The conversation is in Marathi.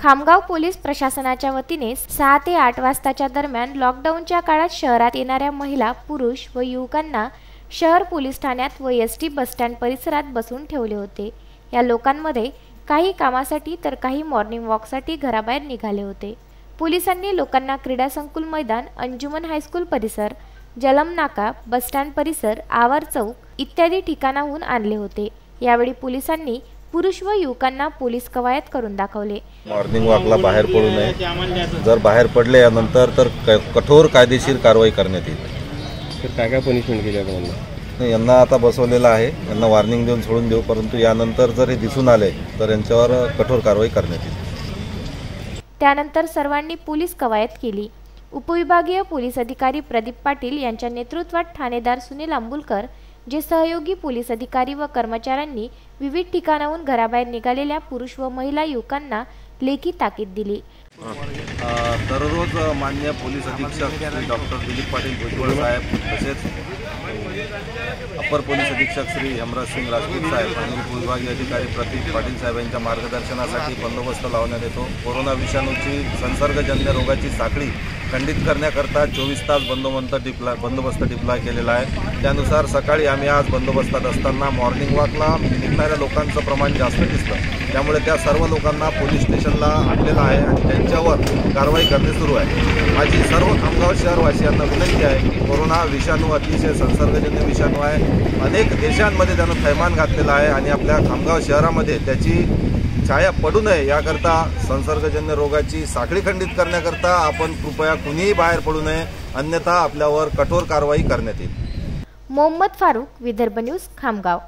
खामगाव पोलीस प्रशासनाच्या वतीने 6 ते 8 वाजताच्या दरम्यान लॉकडाऊनच्या काळात शहरात येणाऱ्या महिला, पुरुष व युवकांना शहर पोलीस ठाण्यात व एसटी बसस्टँड परिसरात बसवून ठेवले होते। या लोकांमध्ये काही कामासाठी तर काही मॉर्निंग वॉकसाठी घराबाहेर निघाले होते। पोलिसांनी लोकांना क्रीडा संकुल मैदान, अंजुमन हायस्कूल परिसर, जलम नाका, बसस्टँड परिसर, आवार चौक इत्यादी ठिकाणाहून आणले होते। यावेळी पोलिसांनी पुरुष व युवकांना पोलीस कवायत करून दाखवले। मॉर्निंग वॉकला बाहेर पडू नये, जर बाहेर पडले यानंतर तर कठोर कायदेशीर कारवाई करण्यात येईल। तर काय पनिशमेंट केली तुम्हाला? यांना आता बसवलेलं आहे, यांना वॉर्निंग देऊन सोडून देऊ, परंतु यानंतर जर हे दिसून आले तर यांच्यावर कठोर कारवाई करण्यात येईल। त्यानंतर सर्वांनी पोलीस कवायत केली। उपविभागीय पोलीस अधिकारी प्रदीप पाटील यांच्या नेतृत्वात ठाणेदार सुनील अंबुलकर, जे सहयोगी पोलीस अधिकारी व कर्मचाऱ्यांनी विविध ठिकाणाहून घराबाहेर निघालेल्या पुरुष व महिला युवकांना लेखी ताकीद दिली। दररोज माननीय पोलीस अधीक्षक श्री डॉक्टर दिलीप पाटील भुजबळ साहेब, तसेच अपर पोलीस अधीक्षक श्री हेमराज सिंग राजपूत साहेब आणि उपविभागीय अधिकारी प्रदीप पाटील साहेब यांच्या मार्गदर्शनासाठी बंदोबस्त लावण्यात येतो। कोरोना विषाणूची संसर्गजन्य रोगाची साखळी खंडित करण्याकरता 24 तास बंदोबस्त डिप्लॉय केलेला आहे। त्यानुसार सकाळी आम्ही आज बंदोबस्तात असताना मॉर्निंग वॉकला निघणाऱ्या लोकांचं प्रमाण जास्त दिसतं, त्यामुळे त्या सर्व लोकांना पोलीस स्टेशनला आणलेलं आहे आणि त्यांच्यावर कारवाई करणे सुरू आहे। माझी सर्व खामगाव शहरवासियांना विनंती आहे की कोरोना विषाणू अतिशय संसर्गजन्य विषाणू आहे। अनेक देशांमध्ये त्यानं थैमान घातलेला आहे आणि आपल्या खामगाव शहरामध्ये त्याची छाया पडू नये याकरता संसर्गजन्य रोगाची साखळी खंडित करण्याकरता आपण कृपया कुणीही बाहेर पडू नये, अन्यथा आपल्यावर कठोर कारवाई करण्यात येईल। मोहम्मद फारूक, विदर्भ न्यूज, खामगाव।